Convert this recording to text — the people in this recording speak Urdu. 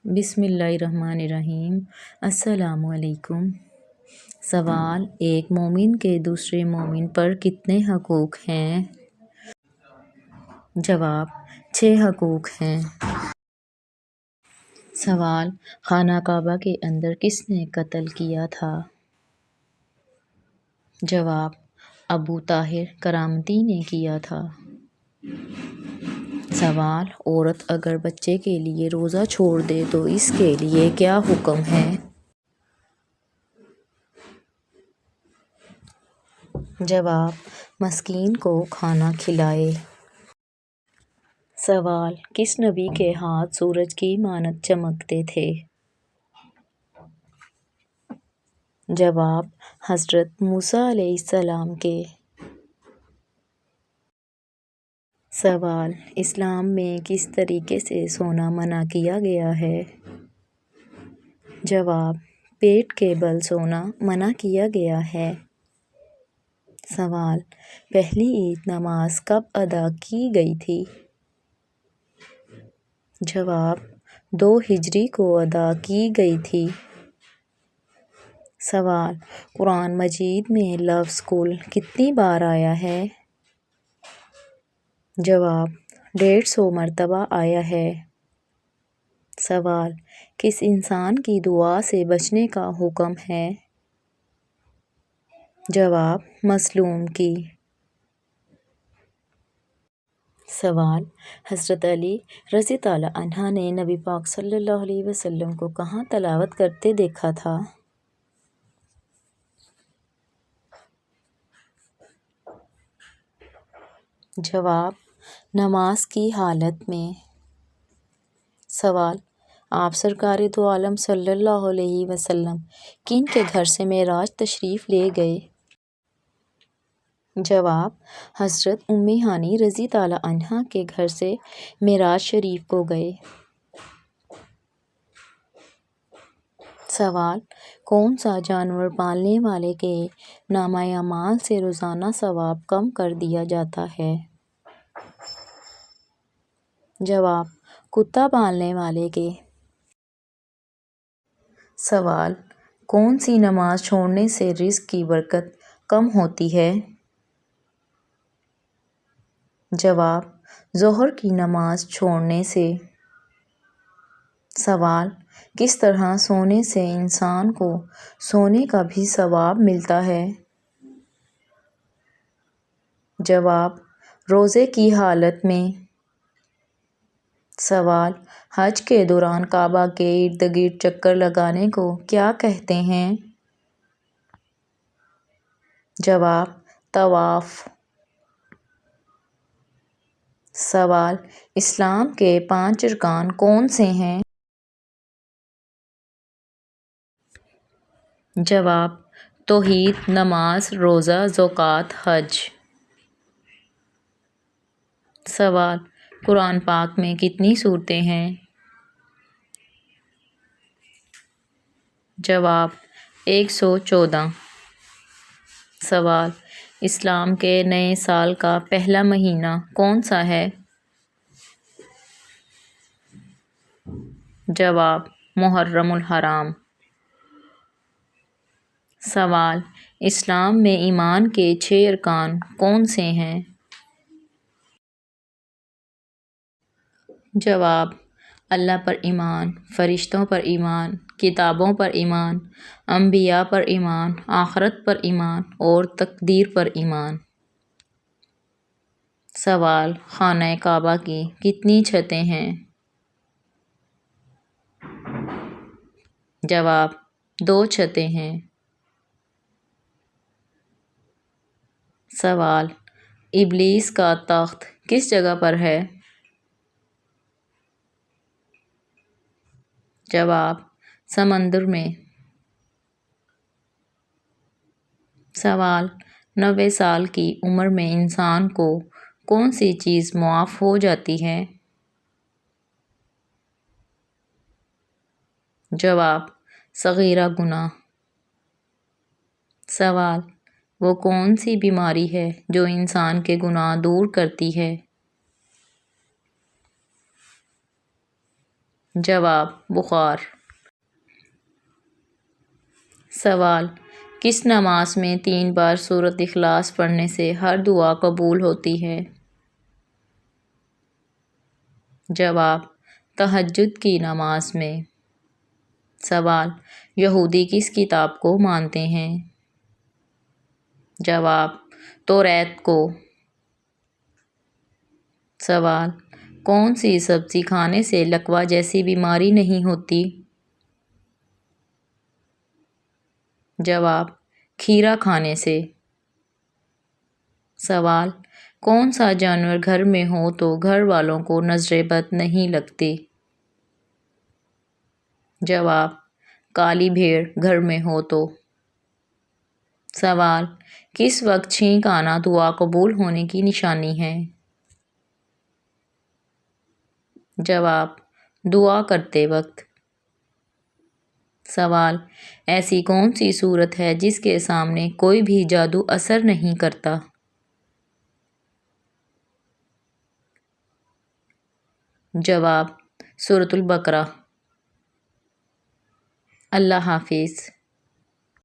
بسم اللہ الرحمن الرحیم۔ السلام علیکم۔ سوال: ایک مومن کے دوسرے مومن پر کتنے حقوق ہیں؟ جواب: 6 حقوق ہیں۔ سوال: خانہ کعبہ کے اندر کس نے قتل کیا تھا؟ جواب: ابو طاہر کرامتی نے کیا تھا۔ سوال: عورت اگر بچے کے لیے روزہ چھوڑ دے تو اس کے لیے کیا حکم ہے؟ جواب: مسکین کو کھانا کھلائے۔ سوال: کس نبی کے ہاتھ سورج کی مانند چمکتے تھے؟ جواب: حضرت موسیٰ علیہ السلام کے۔ سوال: اسلام میں کس طریقے سے سونا منع کیا گیا ہے؟ جواب: پیٹ کے بل سونا منع کیا گیا ہے۔ سوال: پہلی عید نماز کب ادا کی گئی تھی؟ جواب: 2 ہجری کو ادا کی گئی تھی۔ سوال: قرآن مجید میں لفظ کل کتنی بار آیا ہے؟ جواب: 150 مرتبہ آیا ہے۔ سوال: کس انسان کی دعا سے بچنے کا حکم ہے؟ جواب: مظلوم کی۔ سوال: حضرت علی رضی اللہ عنہ نے نبی پاک صلی اللہ علیہ وسلم کو کہاں تلاوت کرتے دیکھا تھا؟ جواب: نماز کی حالت میں۔ سوال: آپ سرکار دو عالم صلی اللہ علیہ وسلم کن کے گھر سے معراج تشریف لے گئے؟ جواب: حضرت ام ہانی رضی اللہ عنہا کے گھر سے معراج شریف کو گئے۔ سوال: کون سا جانور پالنے والے کے نامہ اعمال سے روزانہ ثواب کم کر دیا جاتا ہے؟ جواب: کتا پالنے والے کے۔ سوال: کون سی نماز چھوڑنے سے رزق کی برکت کم ہوتی ہے؟ جواب: ظہر کی نماز چھوڑنے سے۔ سوال: کس طرح سونے سے انسان کو سونے کا بھی ثواب ملتا ہے؟ جواب: روزے کی حالت میں۔ سوال: حج کے دوران کعبہ کے ارد گرد چکر لگانے کو کیا کہتے ہیں؟ جواب: طواف۔ سوال: اسلام کے 5 ارکان کون سے ہیں؟ جواب: توحید، نماز، روزہ، زکوٰۃ، حج۔ سوال: قرآن پاک میں کتنی سورتیں ہیں؟ جواب: 114۔ سوال: اسلام کے نئے سال کا پہلا مہینہ کون سا ہے؟ جواب: محرم الحرام۔ سوال: اسلام میں ایمان کے 6 ارکان کون سے ہیں؟ جواب: اللہ پر ایمان، فرشتوں پر ایمان، کتابوں پر ایمان، انبیاء پر ایمان، آخرت پر ایمان اور تقدیر پر ایمان۔ سوال: خانہ کعبہ کی کتنی چھتیں ہیں؟ جواب: 2 چھتیں ہیں۔ سوال: ابلیس کا تخت کس جگہ پر ہے؟ جواب: سمندر میں۔ سوال: 90 سال کی عمر میں انسان کو کون سی چیز معاف ہو جاتی ہے؟ جواب: صغیرہ گناہ۔ سوال: وہ کون سی بیماری ہے جو انسان کے گناہ دور کرتی ہے؟ جواب: بخار۔ سوال: کس نماز میں 3 بار سورۃ اخلاص پڑھنے سے ہر دعا قبول ہوتی ہے؟ جواب: تہجد کی نماز میں۔ سوال: یہودی کس کتاب کو مانتے ہیں؟ جواب: توریت کو۔ سوال: کون سی سبزی کھانے سے لکوہ جیسی بیماری نہیں ہوتی؟ جواب: کھیرا کھانے سے۔ سوال: کون سا جانور گھر میں ہو تو گھر والوں کو نظر بد نہیں لگتی؟ جواب: کالی بھیڑ گھر میں ہو تو۔ سوال: کس وقت چھینک آنا دعا قبول ہونے کی نشانی ہے؟ جواب: دعا کرتے وقت۔ سوال: ایسی کون سی صورت ہے جس کے سامنے کوئی بھی جادو اثر نہیں کرتا؟ جواب: سورۃ البقرہ۔ اللہ حافظ۔